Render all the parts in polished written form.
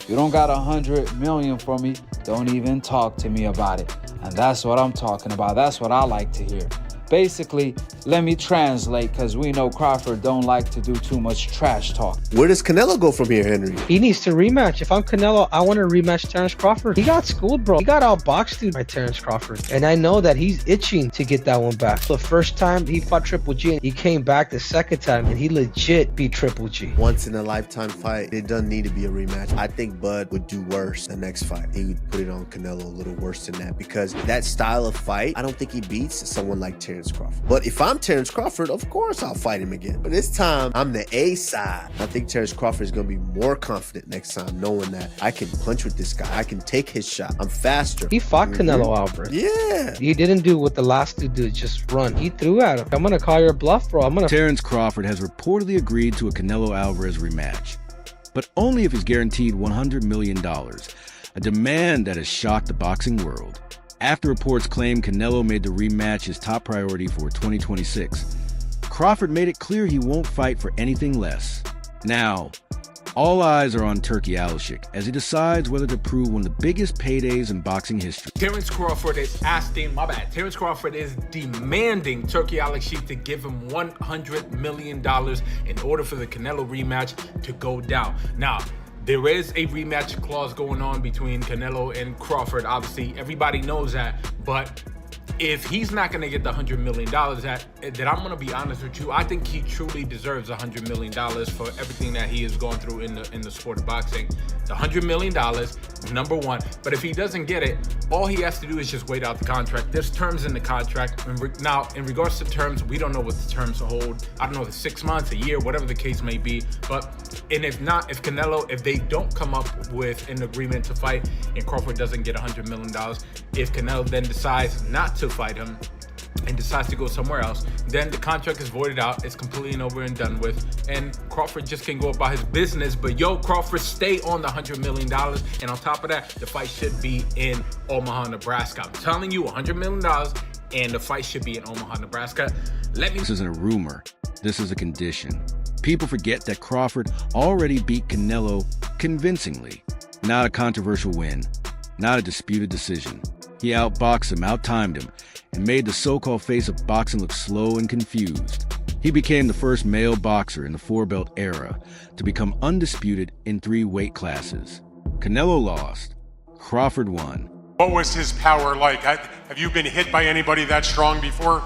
You don't got 100 million for me, don't even talk to me about it. And that's what I'm talking about. That's what I like to hear. Basically, let me translate, because we know Crawford don't like to do too much trash talk. Where does Canelo go from here, Henry? He needs to rematch. If I'm Canelo, I want to rematch Terence Crawford. He got schooled, bro. He got outboxed dude by Terence Crawford. And I know that he's itching to get that one back. The first time he fought Triple G, he came back the second time, and he legit beat Triple G. Once in a lifetime fight. It doesn't need to be a rematch. I think Bud would do worse the next fight. He would put it on Canelo a little worse than that, because that style of fight, I don't think he beats someone like Terence Crawford. But if I'm Terence Crawford, of course I'll fight him again. But this time, I'm the A side. I think Terence Crawford is going to be more confident next time, knowing that I can punch with this guy. I can take his shot. I'm faster. He fought Canelo Alvarez. Yeah. He didn't do what the last dude did, just run. He threw at him. I'm going to call your bluff, bro. Terence Crawford has reportedly agreed to a Canelo Alvarez rematch, but only if he's guaranteed $100 million, a demand that has shocked the boxing world. After reports claim Canelo made the rematch his top priority for 2026, Crawford made it clear he won't fight for anything less. Now, all eyes are on Turki Alalshikh as he decides whether to prove one of the biggest paydays in boxing history. Terence Crawford is Terence Crawford is demanding Turki Alalshikh to give him $100 million in order for the Canelo rematch to go down. Now, there is a rematch clause going on between Canelo and Crawford. Obviously, everybody knows that. But if he's not going to get the $100 million, that I'm going to be honest with you, I think he truly deserves $100 million for everything that he has gone through in the sport of boxing. The $100 million, number one. But if he doesn't get it, all he has to do is just wait out the contract. There's terms in the contract. Now, in regards to terms, we don't know what the terms hold. I don't know if it's 6 months, a year, whatever the case may be. And if not, if they don't come up with an agreement to fight and Crawford doesn't get $100 million, if Canelo then decides not to fight him and decides to go somewhere else, then the contract is voided out. It's completely over and done with, and Crawford just can go about his business. But Crawford, stay on the $100 million, and on top of that, the fight should be in Omaha, Nebraska. I'm telling you, $100 million, and the fight should be in Omaha, Nebraska. This isn't a rumor. This is a condition. People forget that Crawford already beat Canelo convincingly. Not a controversial win, not a disputed decision. He outboxed him, outtimed him, and made the so-called face of boxing look slow and confused. He became the first male boxer in the four-belt era to become undisputed in 3 weight classes. Canelo lost. Crawford won. What was his power like? Have you been hit by anybody that strong before?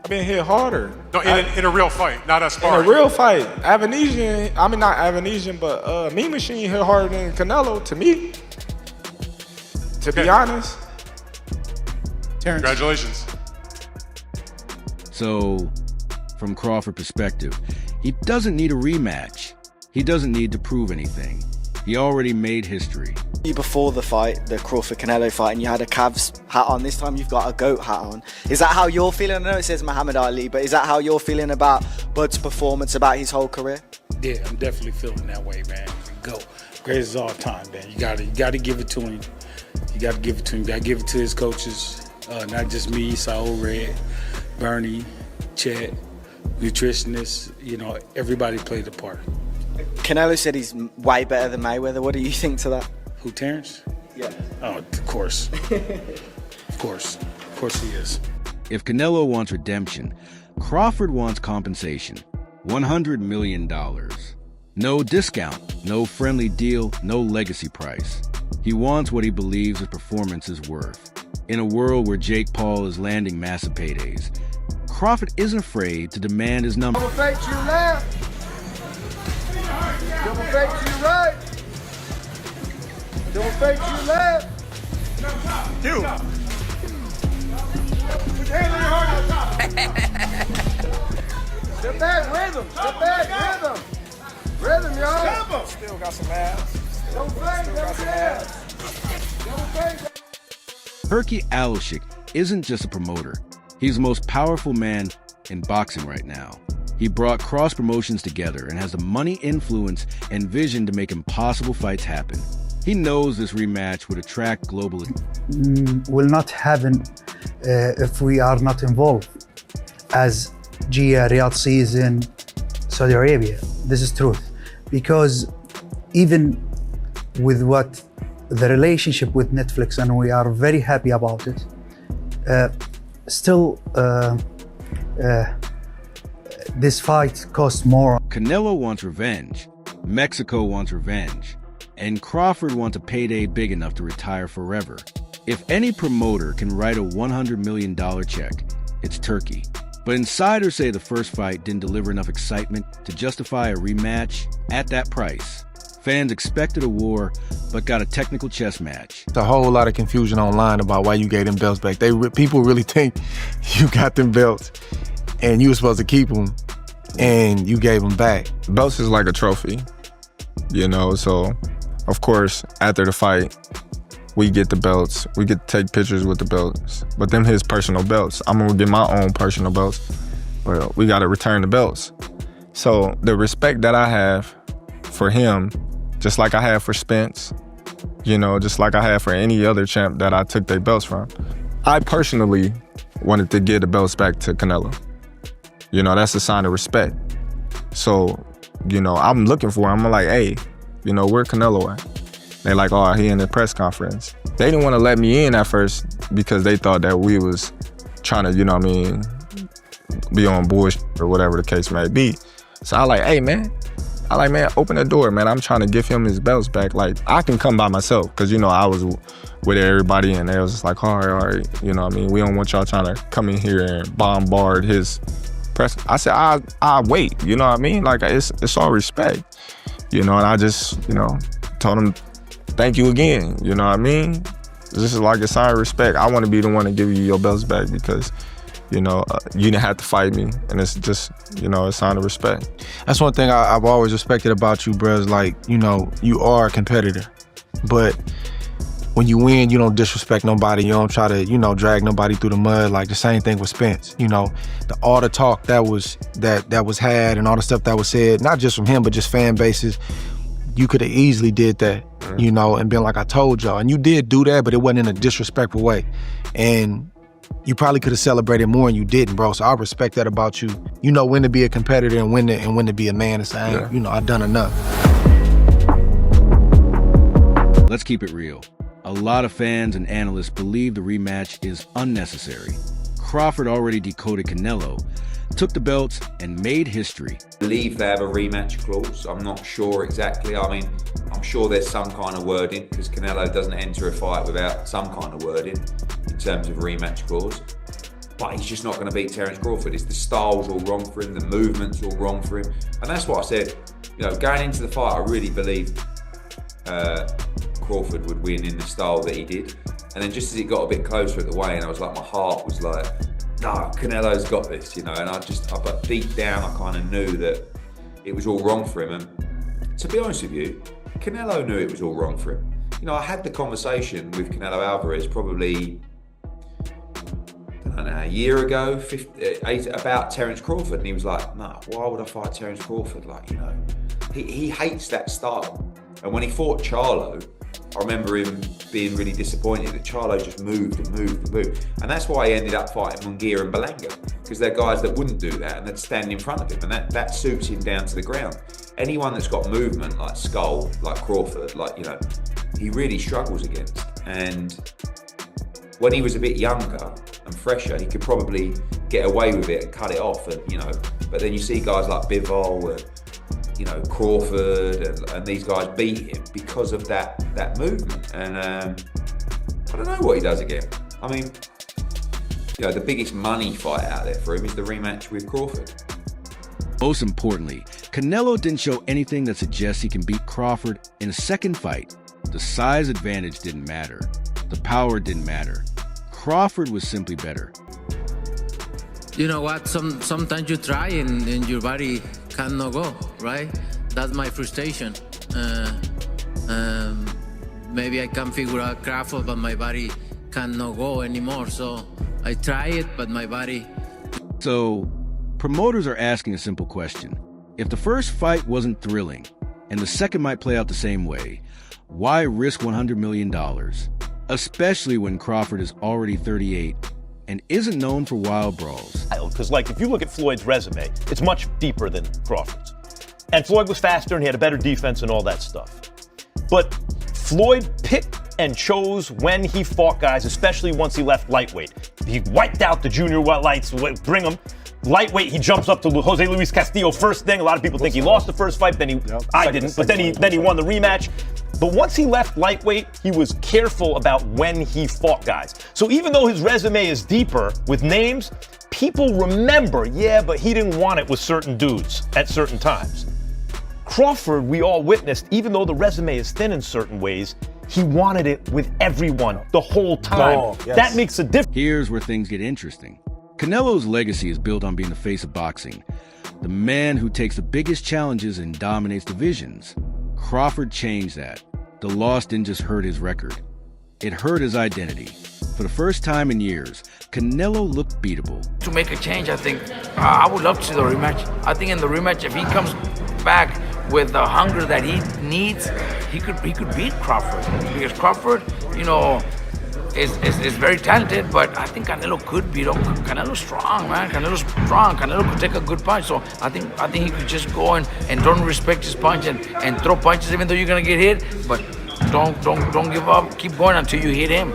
I've been hit harder. No, in a real fight, not a sparring. In a real fight. Avanesian, I mean not Avanesian, but Mean Machine hit harder than Canelo, to me. To be honest. Terence. Congratulations. So, from Crawford's perspective, he doesn't need a rematch. He doesn't need to prove anything. He already made history. Before the fight, the Crawford-Canelo fight, and you had a Cavs hat on. This time you've got a GOAT hat on. Is that how you're feeling? I know it says Muhammad Ali, but is that how you're feeling about Bud's performance, about his whole career? Yeah, I'm definitely feeling that way, man. GOAT. Greatest of all time, man. You gotta give it to him. You gotta give it to him. You gotta give it to his coaches. Not just me, Saul Red, Bernie, Chet, nutritionists. Everybody played a part. Canelo said he's way better than Mayweather. What do you think to that? Who, Terence? Yeah. Oh, of course. Of course he is. If Canelo wants redemption, Crawford wants compensation. $100 million. No discount, no friendly deal, no legacy price. He wants what he believes his performance is worth. In a world where Jake Paul is landing massive paydays, Crawford isn't afraid to demand his number. Double fake to your left. Double fake to your right. Double fake to your left. Two. Put your hand on your heart. Step back, rhythm. Step back, rhythm. Rhythm, y'all. Still got some abs. Double fake, double fake. Double fake. Turki Alalshikh isn't just a promoter. He's the most powerful man in boxing right now. He brought cross promotions together and has the money, influence, and vision to make impossible fights happen. He knows this rematch would attract global will not happen if we are not involved, as Riyadh sees in Saudi Arabia. This is truth, because even with what the relationship with Netflix, and we are very happy about it. Still, this fight costs more. Canelo wants revenge, Mexico wants revenge, and Crawford wants a payday big enough to retire forever. If any promoter can write a $100 million check, it's Turki. But insiders say the first fight didn't deliver enough excitement to justify a rematch at that price. Fans expected a war, but got a technical chess match. It's a whole lot of confusion online about why you gave them belts back. People really think you got them belts and you were supposed to keep them and you gave them back. Belts is like a trophy, you know, so of course, after the fight, we get the belts. We get to take pictures with the belts, but them his personal belts. I'm gonna get my own personal belts, but we gotta return the belts. So the respect that I have for him, just like I have for Spence, you know, just like I have for any other champ that I took their belts from. I personally wanted to give the belts back to Canelo. You know, that's a sign of respect. So, you know, I'm looking for him. I'm like, hey, you know, where Canelo at? They like, oh, he in the press conference. They didn't want to let me in at first because they thought that we was trying to, you know what I mean, be on bullshit or whatever the case may be. So I like, hey, man. I like, man, open the door, man. I'm trying to give him his belts back. Like, I can come by myself because, you know, I was with everybody and they was just like, all right, you know what I mean? We don't want y'all trying to come in here and bombard his press. I said, I wait, you know what I mean? Like, it's all respect, you know, and I just, you know, told him, thank you again, you know what I mean? This is like a sign of respect. I want to be the one to give you your belts back because, you know, you didn't have to fight me, and it's just, you know, a sign of respect. That's one thing I've always respected about you, bro, is like, you know, you are a competitor, but when you win, you don't disrespect nobody. You don't try to, you know, drag nobody through the mud. Like the same thing with Spence. You know, all the talk that was had and all the stuff that was said, not just from him, but just fan bases, you could have easily did that, you know, and been like, I told y'all. And you did do that, but it wasn't in a disrespectful way. And you probably could have celebrated more and you didn't, bro. So I respect that about you. You know when to be a competitor and when to be a man and say, you know, I've done enough. Let's keep it real. A lot of fans and analysts believe the rematch is unnecessary. Crawford already decoded Canelo, took the belts, and made history. I believe they have a rematch clause. I'm not sure exactly. I mean, I'm sure there's some kind of wording because Canelo doesn't enter a fight without some kind of wording in terms of rematch clause. But he's just not going to beat Terence Crawford. It's the style's all wrong for him, the movement's all wrong for him. And that's what I said. You know, going into the fight, I really believed Crawford would win in the style that he did. And then just as it got a bit closer at the weigh-in, I was like, my heart was like, no, Canelo's got this, you know. And but deep down, I kind of knew that it was all wrong for him. And to be honest with you, Canelo knew it was all wrong for him. You know, I had the conversation with Canelo Alvarez probably, I don't know, a year ago, about Terence Crawford. And he was like, no, why would I fight Terence Crawford? Like, you know, he hates that style. And when he fought Charlo, I remember him being really disappointed that Charlo just moved and moved and moved. And that's why he ended up fighting Munguia and Berlanga, because they're guys that wouldn't do that and they'd stand in front of him, and that suits him down to the ground. Anyone that's got movement, like Skull, like Crawford, like, you know, he really struggles against. And when he was a bit younger and fresher, he could probably get away with it and cut it off, and, you know, but then you see guys like Bivol and, you know, Crawford and these guys beat him because of that movement. And I don't know what he does again. I mean, you know, the biggest money fight out there for him is the rematch with Crawford. Most importantly, Canelo didn't show anything that suggests he can beat Crawford in a second fight. The size advantage didn't matter. The power didn't matter. Crawford was simply better. You know what? Sometimes you try and your body cannot go, right? That's my frustration. Maybe I can figure out Crawford, but my body cannot go anymore. So I try it, but my body. So promoters are asking a simple question. If the first fight wasn't thrilling and the second might play out the same way, why risk $100 million? Especially when Crawford is already 38 and isn't known for wild brawls. Because, like, if you look at Floyd's resume, it's much deeper than Crawford's. And Floyd was faster and he had a better defense and all that stuff. But Floyd picked and chose when he fought guys, especially once he left lightweight. He wiped out the junior lights, bring him. Lightweight, he jumps up to Jose Luis Castillo first thing. A lot of people think he lost the first fight, then I didn't, but then he won the rematch. But once he left lightweight, he was careful about when he fought guys. So even though his resume is deeper with names, people remember, yeah, but he didn't want it with certain dudes at certain times. Crawford, we all witnessed, even though the resume is thin in certain ways, he wanted it with everyone the whole time. Yes. That makes a difference. Here's where things get interesting. Canelo's legacy is built on being the face of boxing, the man who takes the biggest challenges and dominates divisions. Crawford changed that. The loss didn't just hurt his record. It hurt his identity. For the first time in years, Canelo looked beatable. To make a change, I think, I would love to see the rematch. I think in the rematch, if he comes back with the hunger that he needs, he could beat Crawford. Because Crawford, you know, is very talented, but I think Canelo could beat him. Canelo's strong, man. Canelo's strong. Canelo could take a good punch. So I think he could just go and don't respect his punch and throw punches even though you're gonna get hit. But don't give up. Keep going until you hit him.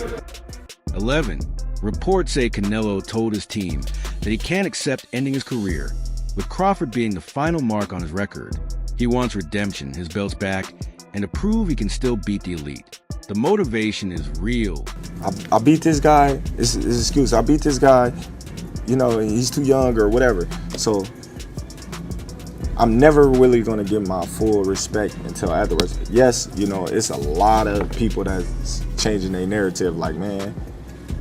11. Reports say Canelo told his team that he can't accept ending his career, with Crawford being the final mark on his record. He wants redemption, his belts back, and to prove he can still beat the elite. The motivation is real. I beat this guy. It's his excuse. I beat this guy. You know, he's too young or whatever. So I'm never really going to give my full respect until afterwards. Yes, you know, it's a lot of people that's changing their narrative. Like, man,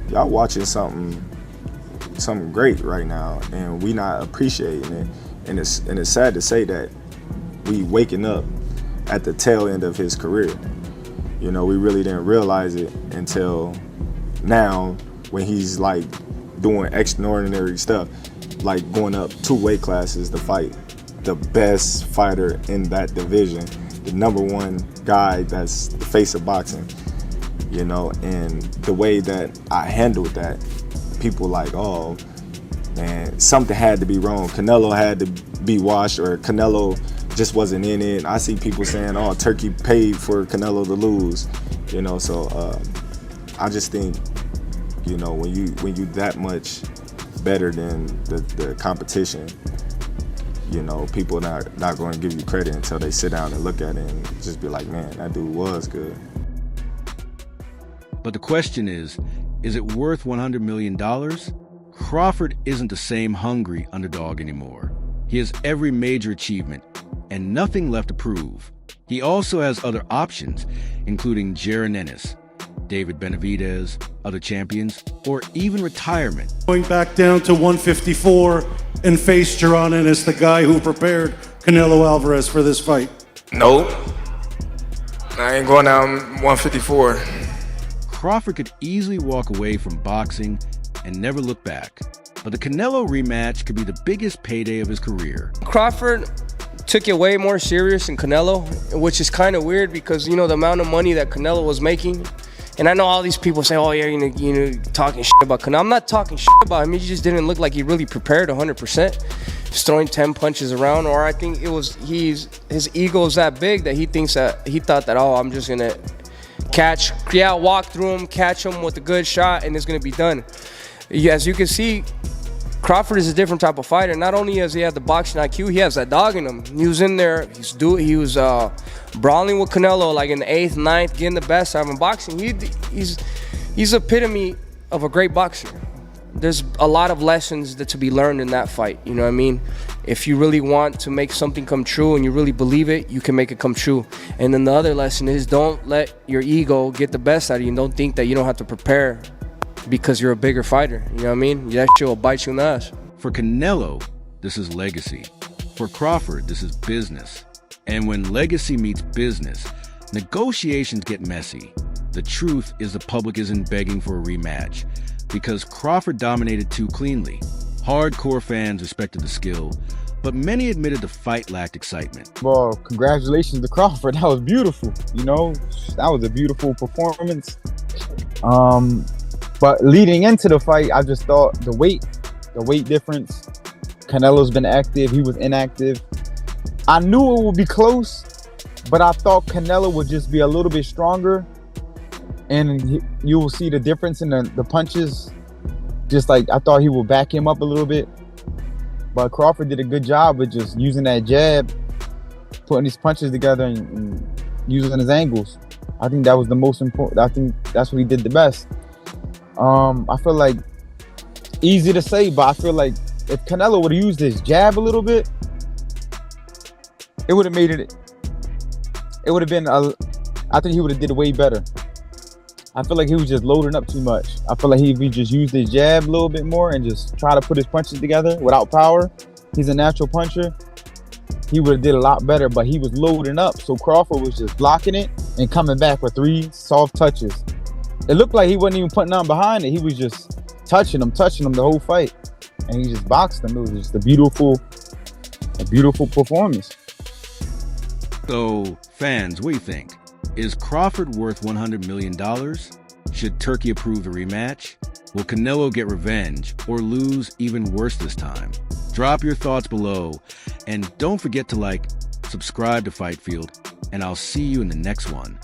y'all watching something great right now, and we not appreciating it. And it's sad to say that we waking up at the tail end of his career. You know, we really didn't realize it until now when he's like doing extraordinary stuff, like going up 2 weight classes to fight the best fighter in that division, the #1 guy that's the face of boxing, you know, and the way that I handled that, people like, oh, man, something had to be wrong. Canelo had to be washed, or Canelo just wasn't in it. I see people saying, oh, Turkey paid for Canelo to lose, you know, so I just think, you know, when you that much better than the competition, you know, people not going to give you credit until they sit down and look at it and just be like, man, that dude was good. But the question is it worth $100 million? Crawford isn't the same hungry underdog anymore. He has every major achievement and nothing left to prove. He also has other options, including Jaron Ennis, David Benavidez, other champions, or even retirement. Going back down to 154 and face Jaron Ennis, the guy who prepared Canelo Alvarez for this fight. Nope. I ain't going down 154. Crawford could easily walk away from boxing and never look back. But the Canelo rematch could be the biggest payday of his career. Crawford took it way more serious than Canelo, which is kind of weird because, you know, the amount of money that Canelo was making. And I know all these people say, oh, yeah, you know, talking shit about Canelo. I'm not talking shit about him. He just didn't look like he really prepared 100%. Just throwing 10 punches around. Or I think it was his ego is that big that he thought that, oh, I'm just going to walk through him, catch him with a good shot, and it's going to be done. As you can see, Crawford is a different type of fighter. Not only does he have the boxing IQ, he has that dog in him. He was in there, he was brawling with Canelo like in the 8th, 9th, getting the best out of him. Boxing, he's epitome of a great boxer. There's a lot of lessons to be learned in that fight, you know what I mean? If you really want to make something come true and you really believe it, you can make it come true. And then the other lesson is don't let your ego get the best out of you and don't think that you don't have to prepare because you're a bigger fighter, you know what I mean? That shit will bite you in the ass. For Canelo, this is legacy. For Crawford, this is business. And when legacy meets business, negotiations get messy. The truth is the public isn't begging for a rematch because Crawford dominated too cleanly. Hardcore fans respected the skill, but many admitted the fight lacked excitement. Well, congratulations to Crawford. That was beautiful. You know, that was a beautiful performance. But leading into the fight, I just thought the weight difference. Canelo's been active. He was inactive. I knew it would be close, but I thought Canelo would just be a little bit stronger, and you will see the difference in the punches. Just like I thought he would back him up a little bit, but Crawford did a good job with just using that jab, putting his punches together and using his angles. I think that was the most important. I think that's what he did the best. I feel like, easy to say, but I feel like if Canelo would have used his jab a little bit, it would have made it. It would have been. I think he would have did way better. I feel like he was just loading up too much. I feel like if he just used his jab a little bit more and just try to put his punches together without power, he's a natural puncher, he would have did a lot better, but he was loading up. So Crawford was just blocking it and coming back with 3 soft touches. It looked like he wasn't even putting on behind it. He was just touching him the whole fight. And he just boxed him. It was just a beautiful performance. So, fans, what do you think? Is Crawford worth $100 million? Should Turki approve the rematch? Will Canelo get revenge or lose even worse this time? Drop your thoughts below. And don't forget to subscribe to Fight Field, and I'll see you in the next one.